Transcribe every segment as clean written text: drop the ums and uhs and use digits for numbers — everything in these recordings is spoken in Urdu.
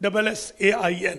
HUSSAIN,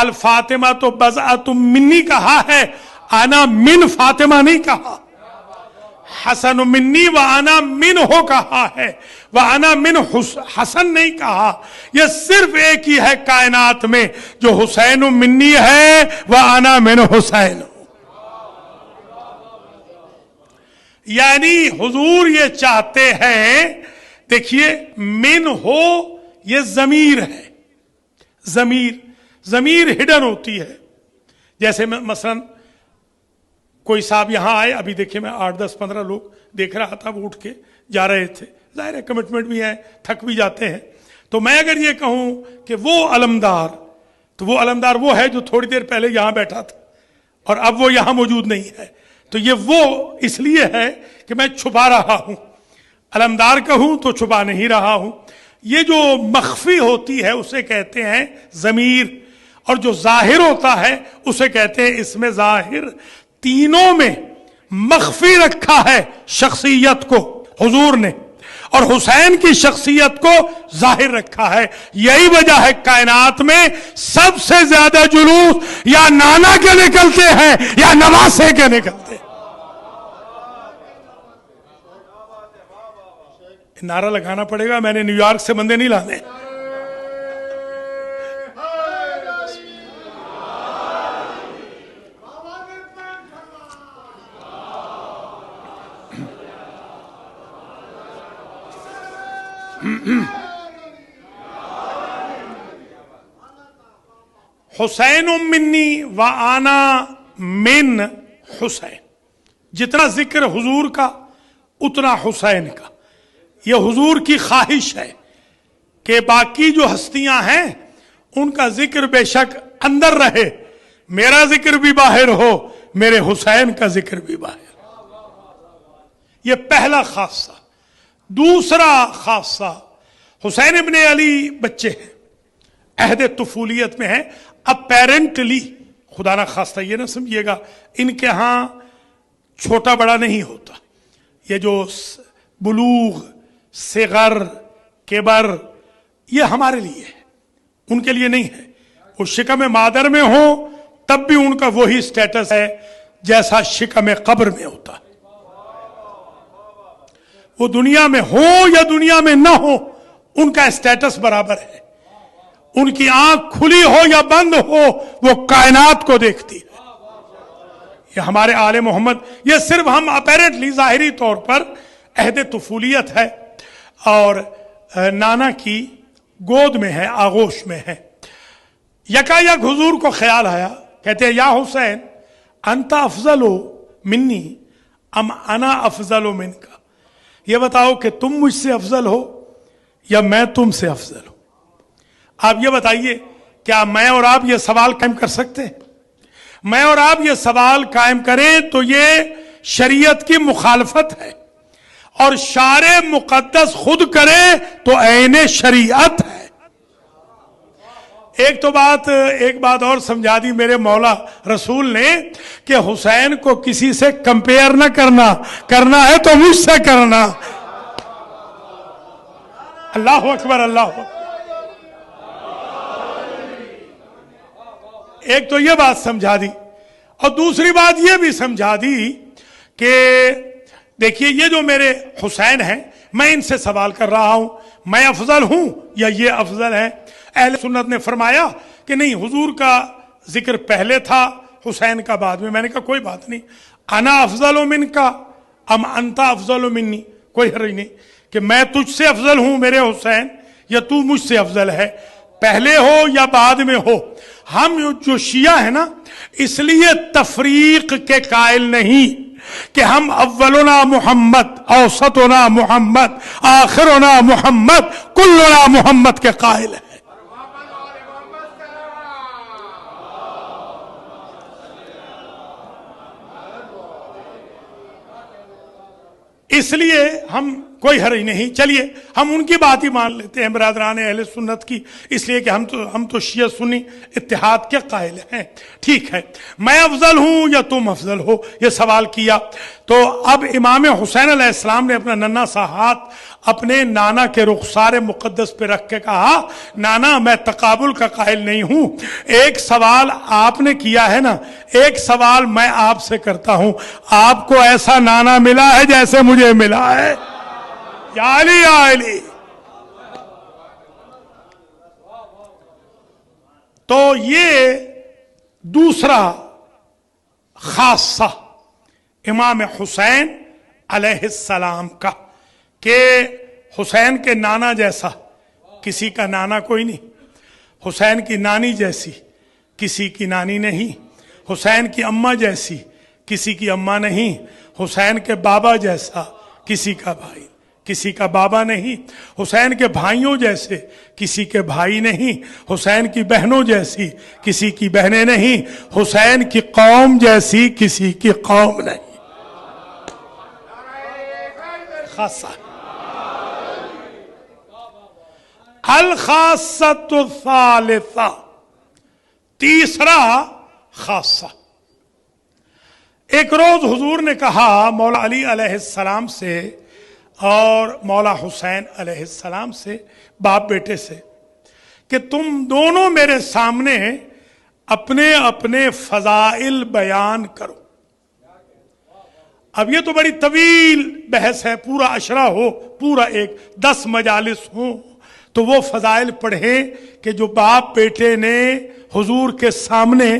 الفاطمہ تو بضعۃ منی کہا ہے، انا من فاطمہ نہیں کہا. حسن منی و انا من ہو کہا ہے، و انا من حسن نہیں کہا. یہ صرف ایک ہی ہے کائنات میں جو حسین منی ہے و انا من حسین. یعنی حضور یہ چاہتے ہیں، دیکھیے من ہو یہ ضمیر ہے. ضمیر ہڈن ہوتی ہے. جیسے مثلا کوئی صاحب یہاں آئے، ابھی دیکھیں میں 8 10 15 لوگ دیکھ رہا تھا، وہ اٹھ کے جا رہے تھے، ظاہر ہے کمٹمنٹ بھی ہے، تھک بھی جاتے ہیں. تو میں اگر یہ کہوں کہ وہ علمدار، تو وہ علمدار وہ ہے جو تھوڑی دیر پہلے یہاں بیٹھا تھا اور اب وہ یہاں موجود نہیں ہے. تو یہ وہ اس لیے ہے کہ میں چھپا رہا ہوں. علمدار کہوں تو چھپا نہیں رہا ہوں. یہ جو مخفی ہوتی ہے اسے کہتے ہیں ضمیر، اور جو ظاہر ہوتا ہے اسے کہتے ہیں اسم ظاہر. تینوں میں مخفی رکھا ہے شخصیت کو حضور نے، اور حسین کی شخصیت کو ظاہر رکھا ہے. یہی وجہ ہے کائنات میں سب سے زیادہ جلوس یا نانا کے نکلتے ہیں یا نواسے کے نکلتے ہیں. نعرہ لگانا پڑے گا، میں نے نیو یارک سے بندے نہیں لانے. حسین منی و آنا من حسین. جتنا ذکر حضور کا اتنا حسین کا. یہ حضور کی خواہش ہے کہ باقی جو ہستیاں ہیں ان کا ذکر بے شک اندر رہے، میرا ذکر بھی باہر ہو، میرے حسین کا ذکر بھی باہر. یہ پہلا خاصہ. دوسرا خاصہ، حسین ابن علی بچے ہیں، عہد طفولیت میں ہیں. اپیرنٹلی، خدا نہ خواستہ یہ نہ سمجھیے گا ان کے ہاں چھوٹا بڑا نہیں ہوتا. یہ جو بلوغ، صغر، کبر، یہ ہمارے لیے ہے، ان کے لیے نہیں ہے. وہ شکم مادر میں ہو تب بھی ان کا وہی سٹیٹس ہے جیسا شکم قبر میں ہوتا ہے. وہ دنیا میں ہو یا دنیا میں نہ ہو ان کا سٹیٹس برابر ہے. ان کی آنکھ کھلی ہو یا بند ہو وہ کائنات کو دیکھتی ہے. یہ ہمارے آل محمد، یہ صرف ہم اپیرنٹلی ظاہری طور پر عہد طفولیت ہے اور نانا کی گود میں ہے، آغوش میں ہے. یکا یک حضور کو خیال آیا، کہتے ہیں یا حسین انت افضل منی ام انا افضل منکا. یہ بتاؤ کہ تم مجھ سے افضل ہو یا میں تم سے افضل ہوں. آپ یہ بتائیے، کیا میں اور آپ یہ سوال قائم کر سکتے ہیں؟ میں اور آپ یہ سوال قائم کریں تو یہ شریعت کی مخالفت ہے، اور شارع مقدس خود کرے تو عین شریعت ہے. ایک بات اور سمجھا دی میرے مولا رسول نے کہ حسین کو کسی سے کمپیئر نہ کرنا ہے تو مجھ سے کرنا. اللہ اکبر، اللہ اکبر. ایک تو یہ بات سمجھا دی، اور دوسری بات یہ بھی سمجھا دی کہ دیکھیے یہ جو میرے حسین ہیں میں ان سے سوال کر رہا ہوں، میں افضل ہوں یا یہ افضل ہے؟ اہل سنت نے فرمایا کہ نہیں، حضور کا ذکر پہلے تھا، حسین کا بعد میں. میں نے کہا کوئی بات نہیں، انا افضل من کا ام انت افضل منی، کوئی حرج نہیں کہ میں تجھ سے افضل ہوں میرے حسین یا تو مجھ سے افضل ہے، پہلے ہو یا بعد میں ہو. ہم جو شیعہ ہیں نا، اس لیے تفریق کے قائل نہیں کہ ہم اولنا محمد، اوسطنا محمد، آخرنا محمد، کلنا محمد کے قائل ہیں. اس لیے ہم کوئی حرج نہیں. چلیے ہم ان کی بات ہی مان لیتے ہیں برادران اہل سنت کی، اس لیے کہ ہم تو شیعہ سنی اتحاد کے قائل ہیں. ٹھیک ہے، میں افضل ہوں یا تم افضل ہو، یہ سوال کیا. تو اب امام حسین علیہ السلام نے اپنا ننھا سا ہاتھ اپنے نانا کے رخسار مقدس پہ رکھ کے کہا، نانا میں تقابل کا قائل نہیں ہوں، ایک سوال آپ نے کیا ہے نا، ایک سوال میں آپ سے کرتا ہوں. آپ کو ایسا نانا ملا ہے جیسے مجھے ملا ہے؟ یا علی یا علی. تو یہ دوسرا خاصہ امام حسین علیہ السلام کا، کہ حسین کے نانا جیسا کسی کا نانا کوئی نہیں، حسین کی نانی جیسی کسی کی نانی نہیں، حسین کی اماں جیسی کسی کی اماں نہیں، حسین کے بابا جیسا کسی کا بھائی کسی کا بابا نہیں، حسین کے بھائیوں جیسے کسی کے بھائی نہیں، حسین کی بہنوں جیسی کسی کی بہنیں نہیں، حسین کی قوم جیسی کسی کی قوم نہیں. خاصہ الخاصۃ الثالثہ، تیسرا خاصہ. ایک روز حضور نے کہا مولا علی علیہ السلام سے اور مولا حسین علیہ السلام سے، باپ بیٹے سے، کہ تم دونوں میرے سامنے اپنے اپنے فضائل بیان کرو. اب یہ تو بڑی طویل بحث ہے، پورا عشرہ ہو، پورا ایک 10 مجالس ہوں تو وہ فضائل پڑھیں کہ جو باپ بیٹے نے حضور کے سامنے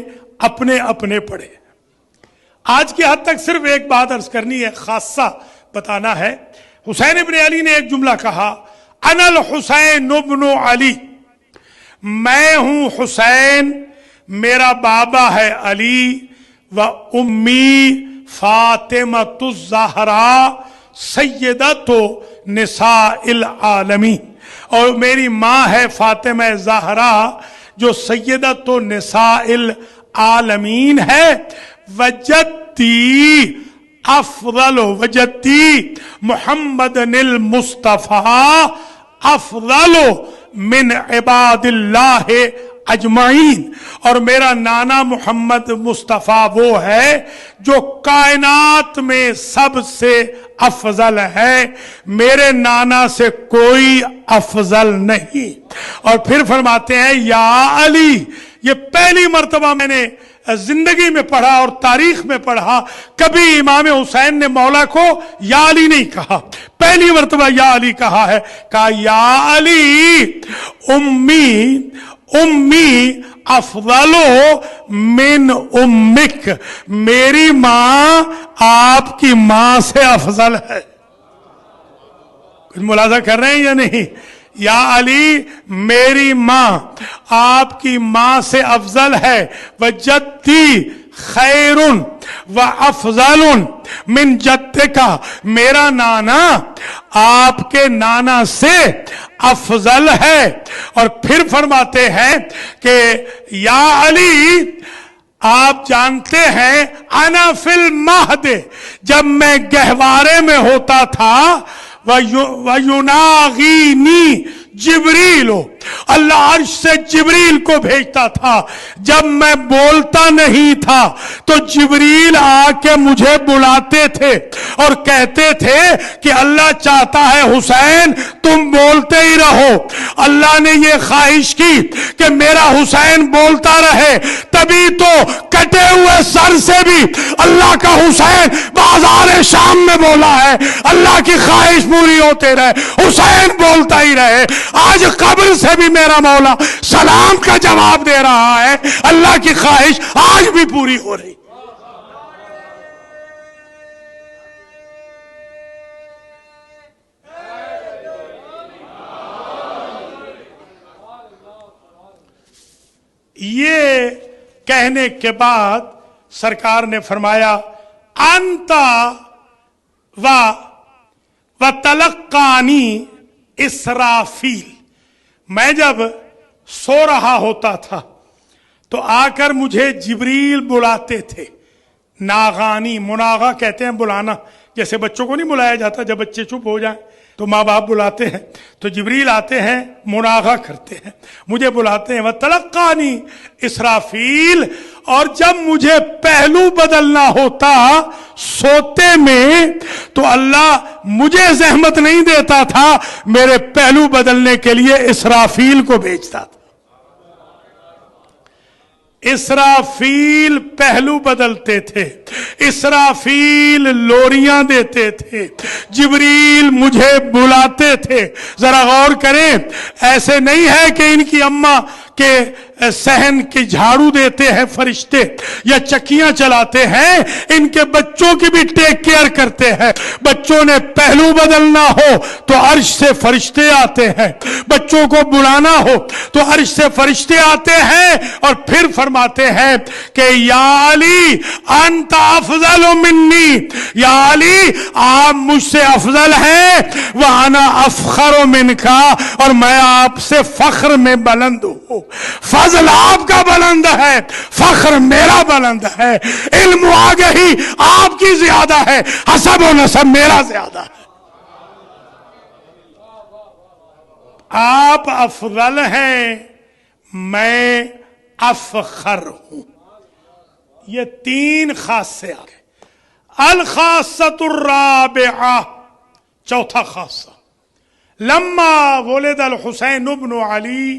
اپنے اپنے پڑھے. آج کی حد تک صرف ایک بات عرض کرنی ہے، خاصہ بتانا ہے. حسین ابن علی نے ایک جملہ کہا، انا الحسین ابن علی، میں ہوں حسین، میرا بابا ہے علی، و امی فاطمۃ الزہرا سیدۃ نساء العالمین، اور میری ماں ہے فاطمہ زہرا جو سیدۃ نساء العالمین ہے. وجدتی افضل، وجدتی محمد المصطفیٰ افضل من عباد اللہ اجمعین، اور میرا نانا محمد مصطفیٰ وہ ہے جو کائنات میں سب سے افضل ہے، میرے نانا سے کوئی افضل نہیں. اور پھر فرماتے ہیں یا علی، یہ پہلی مرتبہ میں نے زندگی میں پڑھا اور تاریخ میں پڑھا، کبھی امام حسین نے مولا کو یا علی نہیں کہا، پہلی مرتبہ یا علی کہا ہے. کہا یا علی امی افضل من امک، میری ماں آپ کی ماں سے افضل ہے. کچھ ملاحظہ کر رہے ہیں یا نہیں؟ یا علی میری ماں آپ کی ماں سے افضل ہے. وجدتی خیر و افضل من جدک، میرا نانا آپ کے نانا سے افضل ہے. اور پھر فرماتے ہیں کہ یا علی آپ جانتے ہیں انا فی المہد، جب میں گہوارے میں ہوتا تھا، وَيُنَاغِينِي جبریل، اللہ عرش سے جبریل کو بھیجتا تھا. جب میں بولتا نہیں تھا تو جبریل آ کے مجھے بلاتے تھے اور کہتے تھے کہ اللہ چاہتا ہے حسین تم بولتے ہی رہو. اللہ نے یہ خواہش کی کہ میرا حسین بولتا رہے، تبھی تو کٹے ہوئے سر سے بھی اللہ کا حسین بازار شام میں بولا ہے. اللہ کی خواہش پوری ہوتے رہے، حسین بولتا ہی رہے. آج قبر سے بھی میرا مولا سلام کا جواب دے رہا ہے، اللہ کی خواہش آج بھی پوری ہو رہی. یہ کہنے کے بعد سرکار نے فرمایا انتا و تلقانی اسرافیل، میں جب سو رہا ہوتا تھا تو آ کر مجھے جبریل بلاتے تھے. ناغانی، مناغا کہتے ہیں بلانا، جیسے بچوں کو نہیں بلایا جاتا جب بچے چپ ہو جائیں، تو ماں باپ بلاتے ہیں تو جبریل آتے ہیں مناغہ کرتے ہیں, مجھے بلاتے ہیں وَتَلَقَّانِي اسرافیل, اور جب مجھے پہلو بدلنا ہوتا سوتے میں تو اللہ مجھے زحمت نہیں دیتا تھا, میرے پہلو بدلنے کے لیے اسرافیل کو بھیجتا تھا. اسرافیل پہلو بدلتے تھے, اسرافیل لوریاں دیتے تھے, جبریل مجھے بلاتے تھے. ذرا غور کریں, ایسے نہیں ہے کہ ان کی اماں کے صحن کی جھاڑو دیتے ہیں فرشتے یا چکیاں چلاتے ہیں, ان کے بچوں کی بھی ٹیک کیئر کرتے ہیں. بچوں نے پہلو بدلنا ہو تو عرش سے فرشتے آتے ہیں, بچوں کو بلانا ہو تو عرش سے فرشتے آتے ہیں, اور پھر فرماتے ہیں کہ یا علی انت افضل منی, یا علی آپ مجھ سے افضل ہیں, وانا افخر منکا, اور میں آپ سے فخر میں بلند ہوں. فضل آپ کا بلند ہے, فخر میرا بلند ہے, علم و آگہی آپ کی زیادہ ہے, حسب و نسب میرا زیادہ ہے. آپ افضل ہیں, میں افخر ہوں. یہ تین خاصے آ گئے. الخاصۃ الرابعہ, چوتھا خاصہ, لما ولد الحسین بن علی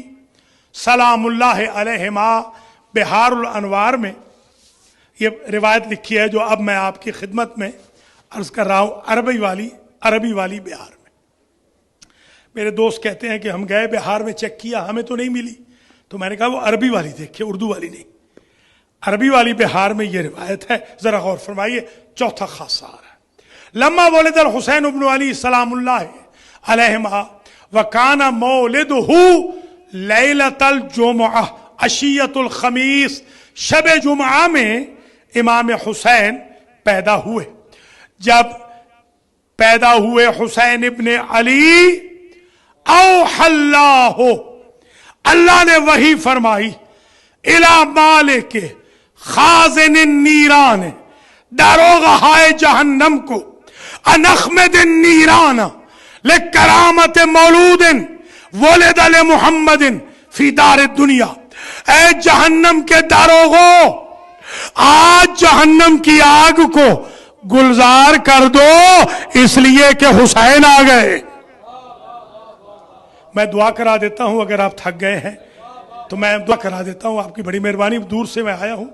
سلام اللہ علیہما بہار الانوار میں, یہ روایت لکھی ہے جو اب میں آپ کی خدمت میں عرض کر رہا ہوں, عربی والی بہار میں. میرے دوست کہتے ہیں کہ ہم گئے بہار میں, چیک کیا, ہمیں تو نہیں ملی. تو میں نے کہا وہ عربی والی دیکھیں, اردو والی نہیں. عربی والی بہار میں یہ روایت ہے, ذرا غور فرمائیے. چوتھا خاصہ آ رہا ہے, لما ولد الحسین بن علی سلام اللہ علیہما وکان مولدہ لیلۃ الجمعہ عشیۃ الخمیس, شب جمعہ میں امام حسین پیدا ہوئے. جب پیدا ہوئے حسین ابن علی, اوحى اللہ, اللہ نے وحی فرمائی, الی مالک خازن النیران, داروغہ جہنم کو, ان اخمد النیران لکرامت مولود ولد لمحمد فی دار الدنیا. اے جہنم کے داروغو, آج جہنم کی آگ کو گلزار کر دو, اس لیے کہ حسین آ گئے. میں دعا کرا دیتا ہوں, اگر آپ تھک گئے ہیں تو میں دعا کرا دیتا ہوں, آپ کی بڑی مہربانی, دور سے میں آیا ہوں.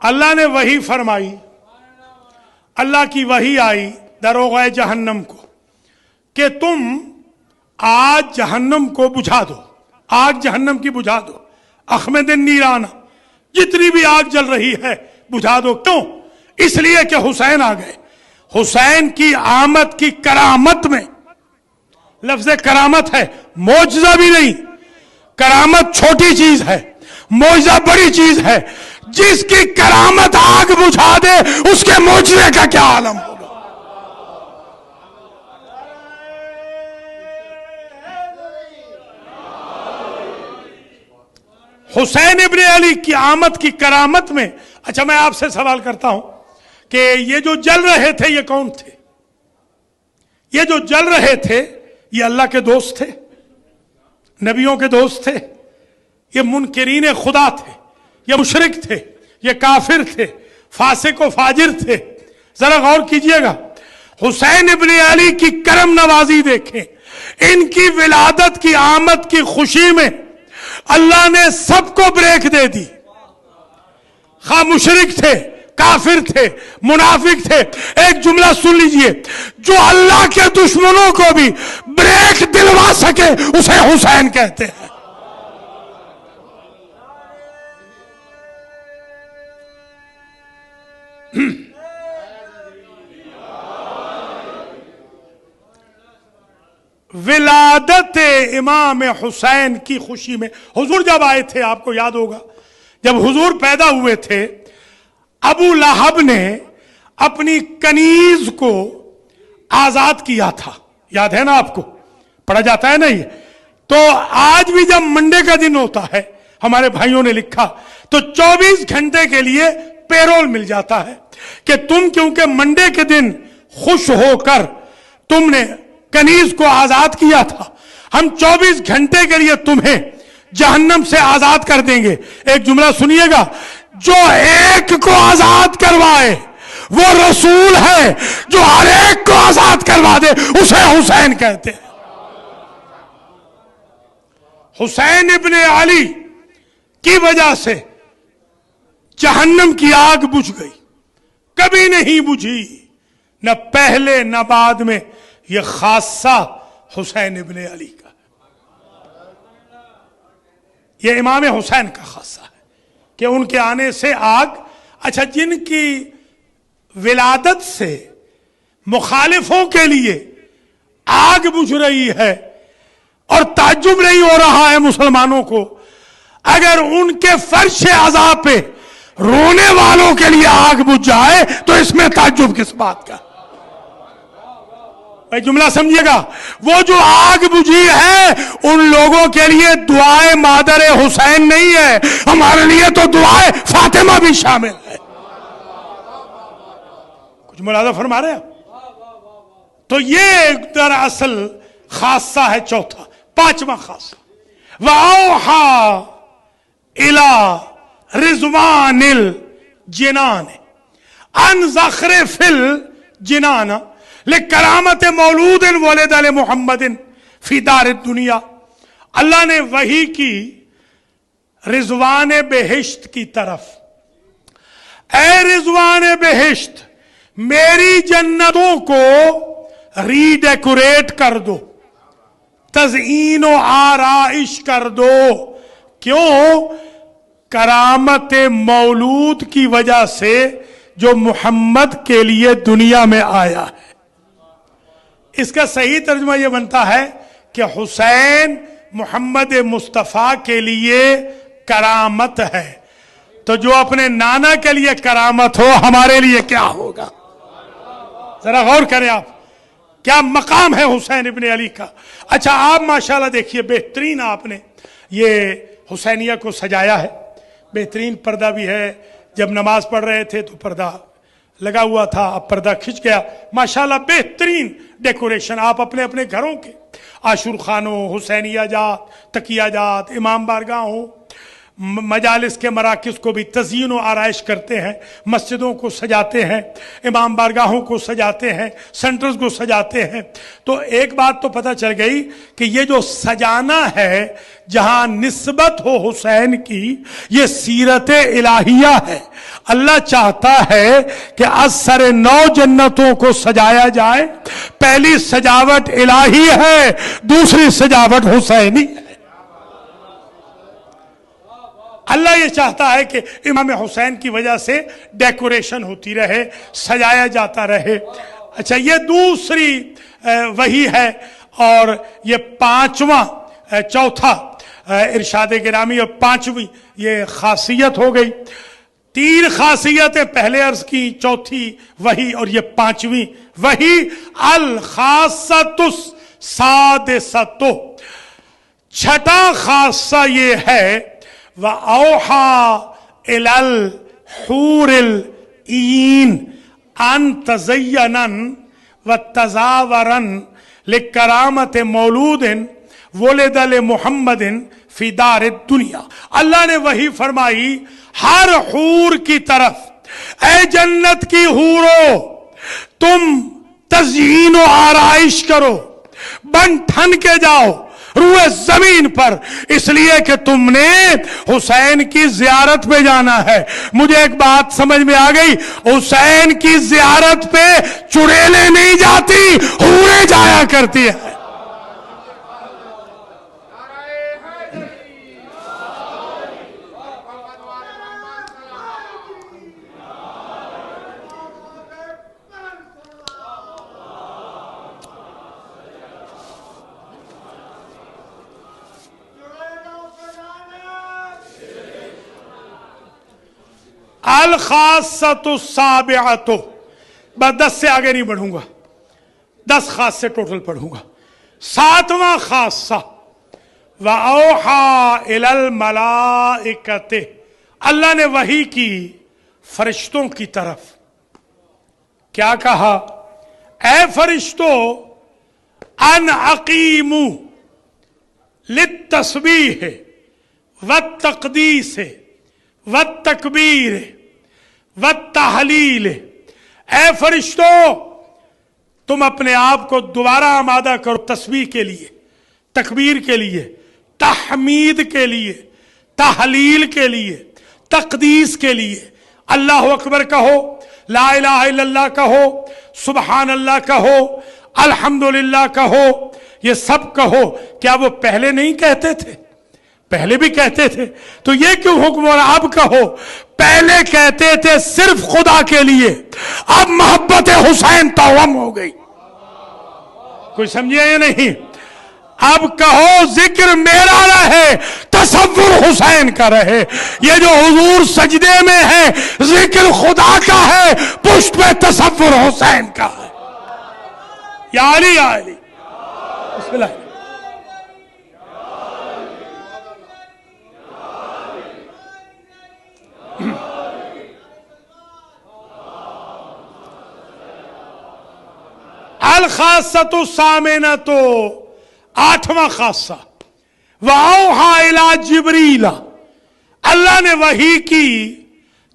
اللہ نے وحی فرمائی, اللہ کی وحی آئی داروغہ جہنم کو کہ تم آج جہنم کو بجھا دو, آگ جہنم کی بجھا دو. اخمد النیران, جتنی بھی آگ جل رہی ہے بجھا دو. کیوں؟ اس لیے کہ حسین آ گئے. حسین کی آمد کی کرامت میں, لفظ کرامت ہے, معجزہ بھی نہیں. کرامت چھوٹی چیز ہے, معجزہ بڑی چیز ہے. جس کی کرامت آگ بجھا دے اس کے معجزے کا کیا عالم ہوگا. حسین ابن علی کی آمد کی کرامت میں. اچھا میں آپ سے سوال کرتا ہوں کہ یہ جو جل رہے تھے یہ کون تھے؟ یہ جو جل رہے تھے یہ اللہ کے دوست تھے, نبیوں کے دوست تھے, یہ منکرین خدا تھے, یہ مشرک تھے, یہ کافر تھے, فاسق و فاجر تھے. ذرا غور کیجئے گا, حسین ابن علی کی کرم نوازی دیکھیں. ان کی ولادت کی آمد کی خوشی میں اللہ نے سب کو بریک دے دی. خواہ مشرک تھے, کافر تھے, منافق تھے. ایک جملہ سن لیجئے, جو اللہ کے دشمنوں کو بھی بریک دلوا سکے اسے حسین کہتے ہیں. ولادت امام حسین کی خوشی میں حضور جب آئے تھے, آپ کو یاد ہوگا جب حضور پیدا ہوئے تھے ابو لہب نے اپنی کنیز کو آزاد کیا تھا، یاد ہے نا آپ کو، پڑھا جاتا ہے نا یہ؟ تو آج بھی جب منڈے کا دن ہوتا ہے، ہمارے بھائیوں نے لکھا، تو 24 گھنٹے کے لیے پیرول مل جاتا ہے کہ تم کیونکہ منڈے کے دن خوش ہو کر تم نے کنیز کو آزاد کیا تھا، ہم 24 گھنٹے کے لیے تمہیں جہنم سے آزاد کر دیں گے۔ ایک جملہ سنیے گا، جو ایک کو آزاد کروائے وہ رسول ہے، جو ہر ایک کو آزاد کروا دے اسے حسین کہتے ہیں۔ حسین ابن علی کی وجہ سے جہنم کی آگ بجھ گئی، کبھی نہیں بجھی، نہ پہلے نہ بعد میں۔ یہ خاصہ حسین ابن علی کا، یہ امام حسین کا خاصہ ہے کہ ان کے آنے سے آگ، اچھا جن کی ولادت سے مخالفوں کے لیے آگ بجھ رہی ہے اور تعجب نہیں ہو رہا ہے مسلمانوں کو، اگر ان کے فرش عذاب پہ رونے والوں کے لیے آگ بجھ جائے تو اس میں تعجب کس بات کا؟ بھائی جملہ سمجھیے گا، وہ جو آگ بجھی ہے ان لوگوں کے لیے دعائے مادر حسین نہیں ہے، ہمارے لیے تو دعائے فاطمہ بھی شامل ہے۔ کچھ ملاحظہ فرما رہے ہیں؟ تو یہ دراصل خاصہ ہے چوتھا۔ پانچواں خاصہ، وَأَوْحَى إِلَى رِضْوَانِ الْجِنَانِ أَنْ زَخْرِفِ الْجِنَانَ لِكَرَامَةِ مَوْلُودٍ وُلِدَ لِمُحَمَّدٍ فِي دَارِ الدُّنْيَا۔ اللہ نے وحی کی رضوان بہشت کی طرف، اے رضوان بہشت میری جنتوں کو ری ڈیکوریٹ کر دو، تزئین و آرائش کر دو۔ کیوں؟ کرامت مولود کی وجہ سے جو محمد کے لیے دنیا میں آیا ہے۔ اس کا صحیح ترجمہ یہ بنتا ہے کہ حسین محمد مصطفیٰ کے لیے کرامت ہے، تو جو اپنے نانا کے لیے کرامت ہو ہمارے لیے کیا ہوگا؟ ذرا غور کریں آپ، کیا مقام ہے حسین ابن علی کا۔ اچھا آپ ماشاءاللہ دیکھیے، بہترین آپ نے یہ حسینیہ کو سجایا ہے، بہترین پردہ بھی ہے، جب نماز پڑھ رہے تھے تو پردہ لگا ہوا تھا، اب پردہ کھچ گیا، ماشاءاللہ بہترین ڈیکوریشن۔ آپ اپنے اپنے گھروں کے عاشور خانوں، حسینیہ جات، تقیہ جات، امام بارگاہوں، مجالس کے مراکز کو بھی تزئین و آرائش کرتے ہیں، مسجدوں کو سجاتے ہیں، امام بارگاہوں کو سجاتے ہیں، سینٹرز کو سجاتے ہیں۔ تو ایک بات تو پتہ چل گئی کہ یہ جو سجانا ہے جہاں نسبت ہو حسین کی، یہ سیرت الہیہ ہے۔ اللہ چاہتا ہے کہ از سر 9 جنتوں کو سجایا جائے، پہلی سجاوٹ الہی ہے، دوسری سجاوٹ حسینی ہے۔ اللہ یہ چاہتا ہے کہ امام حسین کی وجہ سے ڈیکوریشن ہوتی رہے، سجایا جاتا رہے۔ اچھا یہ دوسری وحی ہے، اور یہ پانچواں، چوتھا ارشاد گرامی، اور پانچویں یہ خاصیت ہو گئی۔ 3 خاصیتیں پہلے عرض کی، چوتھی وحی اور یہ پانچویں وحی۔ الخاصۃ السادسۃ، چھٹا خاصہ یہ ہے، وَأَوْحَى إِلَى الْحُورِ الْعِينِ أَن تَزَيَّنَنْ وَتَزَاوَرَنْ لِكَرَامَةِ مَوْلُودٍ وُلِدَ لِمُحَمَّدٍ فِي دَارِ الدُّنْيَا۔ اللہ نے وحی فرمائی ہر حور کی طرف، اے جنت کی حورو تم تزئین و آرائش کرو، بن ٹھن کے جاؤ روئے زمین پر، اس لیے کہ تم نے حسین کی زیارت پہ جانا ہے۔ مجھے ایک بات سمجھ میں آ گئی، حسین کی زیارت پہ چڑیلیں نہیں جاتی، حوریں جایا کرتی ہے۔ الخاصۃ السابعۃ، بس 10 سے آگے نہیں بڑھوں گا، 10 خاص سے ٹوٹل پڑھوں گا۔ 7واں خاصہ، وَأَوْحَى إِلَى الْمَلَائِكَةِ، اللہ نے وحی کی فرشتوں کی طرف۔ کیا کہا؟ اے فرشتوں، ان اقیموا للتسبیح والتقدیس والتکبیر والتحلیل، اے فرشتوں تم اپنے آپ کو دوبارہ آمادہ کرو تسبیح کے لیے، تکبیر کے لیے، تحمید کے لیے، تحلیل کے لیے، تقدیس کے لیے۔ اللہ اکبر کہو، لا الہ الا اللہ کہو، سبحان اللہ کہو، الحمدللہ کہو، یہ سب کہو۔ کیا وہ پہلے نہیں کہتے تھے؟ پہلے بھی کہتے تھے، تو یہ کیوں حکم اور اب کہو؟ پہلے کہتے تھے صرف خدا کے لیے، اب محبت حسین توام ہو گئی۔ کوئی سمجھے یا نہیں؟ اب کہو ذکر میرا رہے، تصور حسین کا رہے۔ یہ جو حضور سجدے میں ہے ذکر خدا کا ہے، پشت پہ تصور حسین کا ہے۔ یا علی یا علی، بسم اللہ۔ الخاصۃ الثامنۃ، 8واں خاصہ، وَأَوْحَى إِلَى جبریل، اللہ نے وحی کی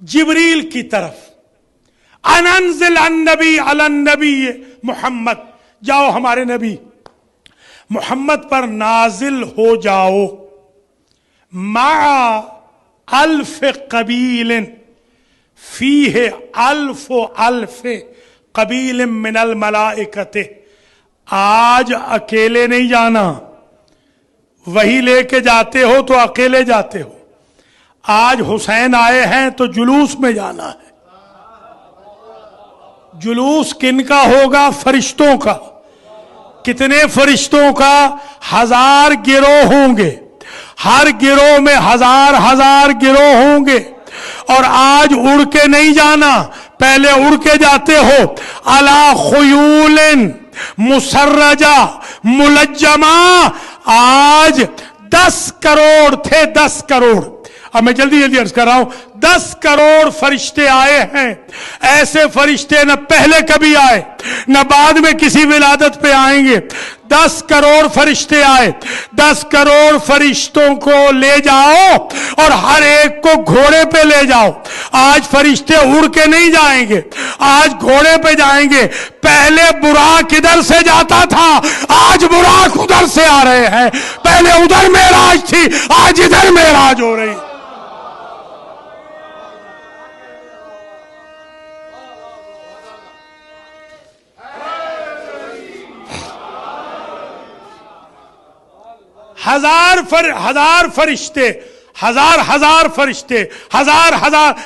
جبریل کی طرف، ان انزل النبی علی النبی محمد، جاؤ ہمارے نبی محمد پر نازل ہو جاؤ، مع الف قبیل، فیہ الف الف قبیل من الملائکۃ، آج اکیلے نہیں جانا، وہی لے کے جاتے ہو تو اکیلے جاتے ہو، آج حسین آئے ہیں تو جلوس میں جانا ہے۔ جلوس کن کا ہوگا؟ فرشتوں کا۔ کتنے فرشتوں کا؟ 1000 گروہ ہوں گے، ہر گروہ میں 1000 گروہ ہوں گے، اور آج اڑ کے نہیں جانا، پہلے اڑ کے جاتے ہو، علی خیول مسرجہ ملجمہ۔ آج 10 کروڑ تھے، 10 کروڑ، اب میں جلدی عرض کر رہا ہوں، 10 کروڑ فرشتے آئے ہیں۔ ایسے فرشتے نہ پہلے کبھی آئے نہ بعد میں کسی ولادت پہ آئیں گے۔ 10 کروڑ فرشتے آئے، 10 کروڑ فرشتوں کو لے جاؤ اور ہر ایک کو گھوڑے پہ لے جاؤ۔ آج فرشتے اڑ کے نہیں جائیں گے، آج گھوڑے پہ جائیں گے۔ پہلے براق ادھر سے جاتا تھا، آج براق ادھر سے آ رہے ہیں۔ پہلے ادھر معراج تھی، آج ادھر معراج ہو رہی۔ ہزار فرشتے، ہزار فرشتے، ہزار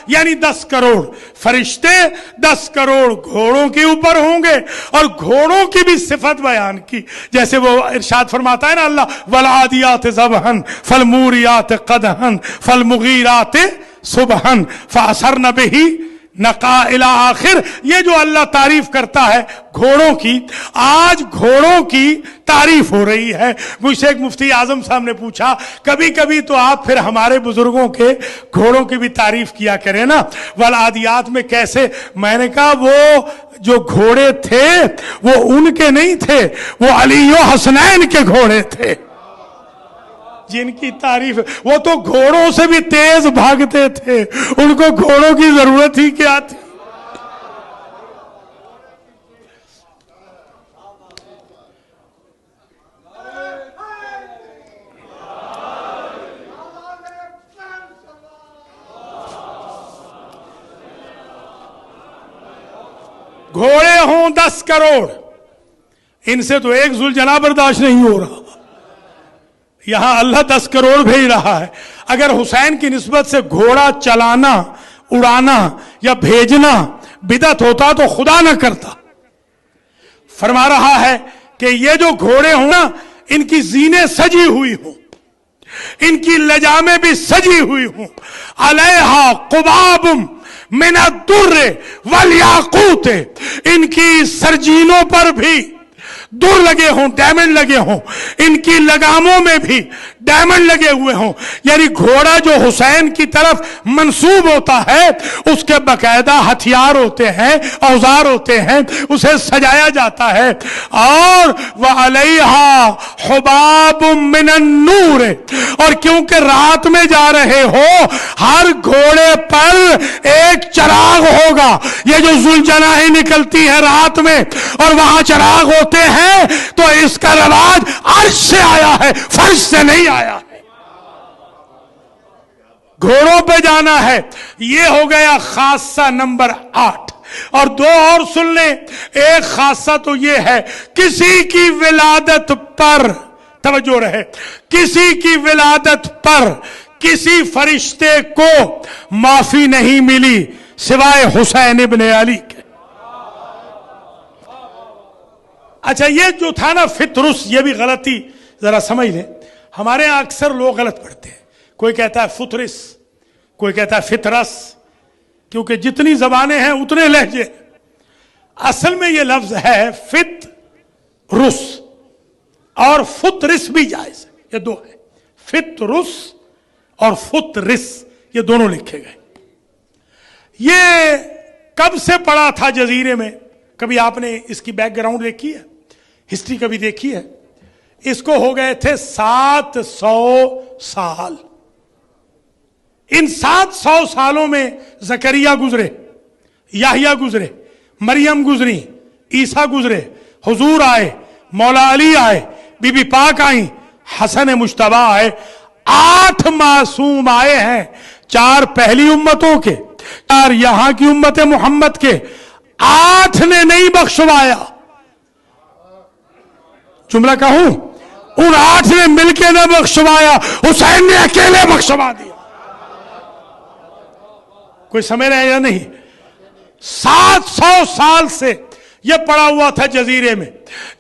یعنی 10 کروڑ فرشتے، 10 کروڑ گھوڑوں کے اوپر ہوں گے۔ اور گھوڑوں کی بھی صفت بیان کی، جیسے وہ ارشاد فرماتا ہے نا اللہ، والعادیات ضبحا فالموریات قدحا فالمغیرات صبحا فاثرن بہ نقع الی آخر۔ یہ جو اللہ تعریف کرتا ہے گھوڑوں کی، آج گھوڑوں کی تعریف ہو رہی ہے۔ مجھ سے ایک مفتی اعظم صاحب نے پوچھا، کبھی کبھی تو آپ پھر ہمارے بزرگوں کے گھوڑوں کی بھی تعریف کیا کریں نا، والعادیات میں کیسے؟ میں نے کہا وہ جو گھوڑے تھے وہ ان کے نہیں تھے، وہ علی و حسنین کے گھوڑے تھے جن کی تعریف، وہ تو گھوڑوں سے بھی تیز بھاگتے تھے، ان کو گھوڑوں کی ضرورت ہی کیا تھی؟ گھوڑے ہوں 10 کروڑ، ان سے تو ایک ذوالجناح برداشت نہیں ہو رہا، یہاں اللہ 10 کروڑ بھیج رہا ہے۔ اگر حسین کی نسبت سے گھوڑا چلانا، اڑانا یا بھیجنا بدعت ہوتا تو خدا نہ کرتا۔ فرما رہا ہے کہ یہ جو گھوڑے ہوں نا، ان کی زینے سجی ہوئی ہوں، ان کی لجامیں بھی سجی ہوئی ہوں، علیہا قباب من الدر والیاقوت، ان کی سرجینوں پر بھی در لگے ہوں، ڈائمنڈ لگے ہوں، ان کی لگاموں میں بھی ڈائمنڈ لگے ہوئے ہوں. یعنی گھوڑا جو حسین کی طرف منسوب ہوتا ہے اس کے باقاعدہ ہتھیار ہوتے ہیں، اوزار ہوتے ہیں، اسے سجایا جاتا ہے. اور وَعَلَيْهَا حُبَابٌ مِّنَ النُّورِ، اور کیونکہ رات میں جا رہے ہو ہر گھوڑے پر ایک چراغ ہوگا. یہ جو ذوالجناحیں نکلتی ہے رات میں اور وہاں چراغ ہوتے ہیں تو اس کا رواج عرش سے آیا ہے، فرش سے نہیں آیا ہے. گھوڑوں پہ جانا ہے. یہ ہو گیا خاصہ نمبر 8. اور 2 اور سن لیں. ایک خاصہ تو یہ ہے کسی کی ولادت پر، توجہ رہے، کسی کی ولادت پر کسی فرشتے کو معافی نہیں ملی سوائے حسین ابن علی کے. اچھا یہ جو تھا نا فطرس، یہ بھی غلطی ذرا سمجھ لیں. ہمارے یہاں اکثر لوگ غلط پڑھتے ہیں. کوئی کہتا ہے فطرس، کوئی کہتا ہے فطرس، کیونکہ جتنی زبانیں ہیں اتنے لہجے. اصل میں یہ لفظ ہے فطرس، اور فطرس بھی جائز ہے. یہ 2 ہے، فطرس اور فطرس، یہ دونوں لکھے گئے. یہ کب سے پڑا تھا جزیرے میں؟ کبھی آپ نے اس کی بیک گراؤنڈ دیکھی ہے، ہسٹری کبھی دیکھی ہے؟ اس کو ہو گئے تھے 700 سال. ان 700 سالوں میں زکریا گزرے، یحییٰ گزرے، مریم گزری، عیسیٰ گزرے، حضور آئے، مولا علی آئے، بی بی پاک آئیں، حسن مجتبیٰ آئے. 8 معصوم آئے ہیں، 4 پہلی امتوں کے، 4 یہاں کی امت محمد کے. 8 نے نہیں بخشوایا. جملہ کہوں، ان 8 نے مل کے نہ بخشوایا، حسین نے اکیلے بخشوا دیا. کوئی سمجھ رہے یا نہیں؟ 700 سال سے یہ پڑا ہوا تھا جزیرے میں.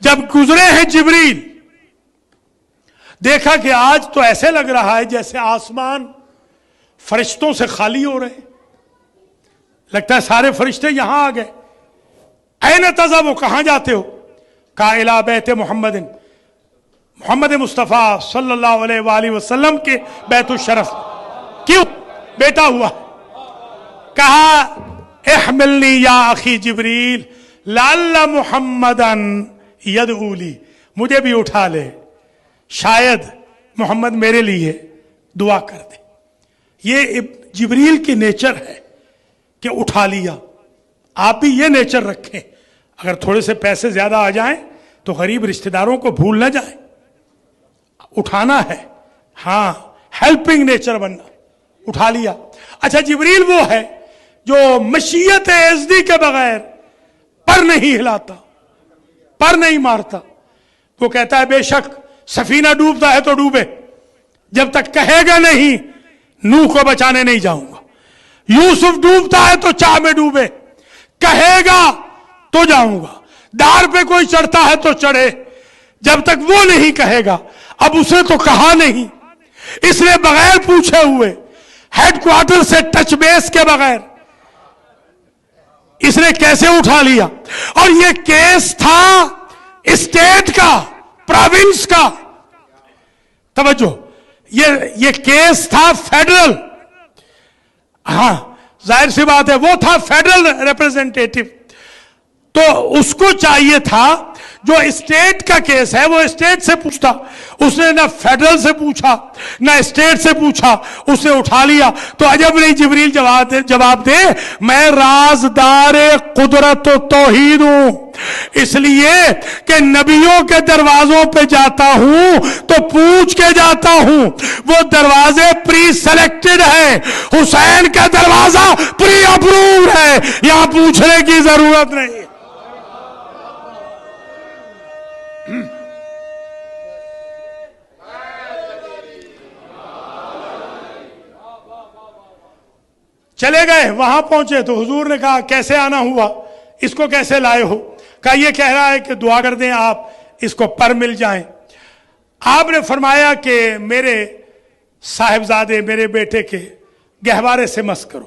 جب گزرے ہیں جبریل، دیکھا کہ آج تو ایسے لگ رہا ہے جیسے آسمان فرشتوں سے خالی ہو رہے ہیں. لگتا ہے سارے فرشتے یہاں آ گئے. این تذهبوا، کہاں جاتے ہو؟ کہا الی بیت محمد، محمد مصطفیٰ صلی اللہ علیہ وآلہ وسلم کے بیت الشرف. کیوں؟ بیٹا ہوا. کہا احملنی یا اخی جبریل لعل محمدا یدعو لی، مجھے بھی اٹھا لے، شاید محمد میرے لیے دعا کر دے. یہ جبریل کی نیچر ہے کہ اٹھا لیا. آپ بھی یہ نیچر رکھیں. اگر تھوڑے سے پیسے زیادہ آ جائیں تو غریب رشتہ داروں کو بھول نہ جائیں. اٹھانا ہے، ہاں، ہیلپنگ نیچر بننا. اٹھا لیا. اچھا جبریل وہ ہے جو مشیت ازدی کے بغیر پر نہیں ہلاتا، پر نہیں مارتا. وہ کہتا ہے بے شک سفینہ ڈوبتا ہے تو ڈوبے، جب تک کہے گا نہیں نوح کو بچانے نہیں جاؤں گا. یوسف ڈوبتا ہے تو چاہ میں ڈوبے، کہے گا تو جاؤں گا. دار پہ کوئی چڑھتا ہے تو چڑھے، جب تک وہ نہیں کہے گا. اب اسے تو کہا نہیں، اس نے بغیر پوچھے ہوئے، ہیڈ کوارٹر سے ٹچ بیس کے بغیر اس نے کیسے اٹھا لیا. اور یہ کیس تھا اسٹیٹ کا، پروونس کا. توجہ، یہ کیس تھا فیڈرل. ہاں ظاہر سی بات ہے وہ تھا فیڈرل ریپریزنٹیٹو، تو اس کو چاہیے تھا جو اسٹیٹ کا کیس ہے وہ اسٹیٹ سے پوچھتا. اس نے نہ فیڈرل سے پوچھا نہ اسٹیٹ سے پوچھا، اس نے اٹھا لیا. تو عجب نہیں جبریل جواب دے میں رازدار قدرت و توحید ہوں، اس لیے کہ نبیوں کے دروازوں پہ جاتا ہوں تو پوچھ کے جاتا ہوں. وہ دروازے پری سلیکٹڈ ہیں، حسین کا دروازہ پری اپرووڈ ہے، یہاں پوچھنے کی ضرورت نہیں. چلے گئے، وہاں پہنچے تو حضور نے کہا کیسے آنا ہوا، اس کو کیسے لائے ہو؟ کہا یہ کہہ رہا ہے کہ دعا کر دیں آپ اس کو پر مل جائیں. آپ نے فرمایا کہ میرے صاحبزادے، میرے بیٹے کے گہوارے سے مس کرو.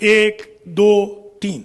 1 2 3।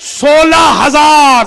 16,000,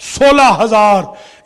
16,000।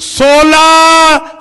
16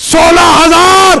16,000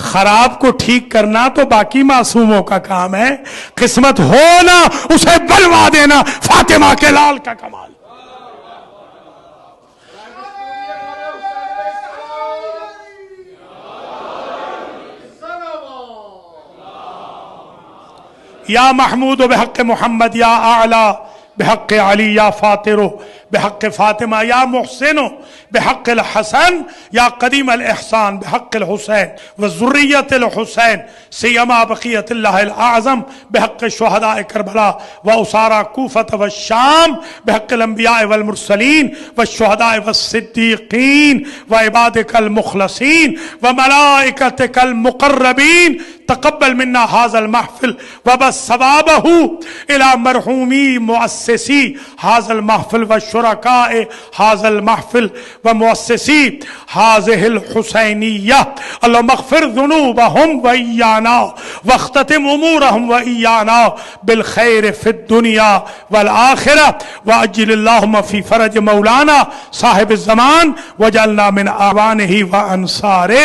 خراب کو ٹھیک کرنا تو باقی معصوموں کا کام ہے، قسمت ہونا اسے بلوا دینا فاطمہ کے لال کا کمال۔ یا محمود بحق محمد، یا اعلی بحق علی، یا فاطر بحق فاطمہ، یا محسن بحق الحسن، یا قدیم الاحسان بحق الحسین وذریت الحسین، سیما بقیت اللہ الاعظم بحق شہداء کربلا واسارى کوفۃ والشام بحق الانبیاء والمرسلین والشہداء والصدیقین وعبادک المخلصین وملائکتک المقربین، تقبل منا هذا المحفل وبث ثوابه الى مرحومي مؤسسي هذا المحفل والشركاء هذا المحفل ومؤسسي هذه الحسينية، اللهم اغفر ذنوبهم وإيانا واختتم أمورهم وإيانا بالخير في الدنيا والآخرة، وأجل اللهم في فرج مولانا صاحب الزمان وجعلنا من أعوانه وأنصاره.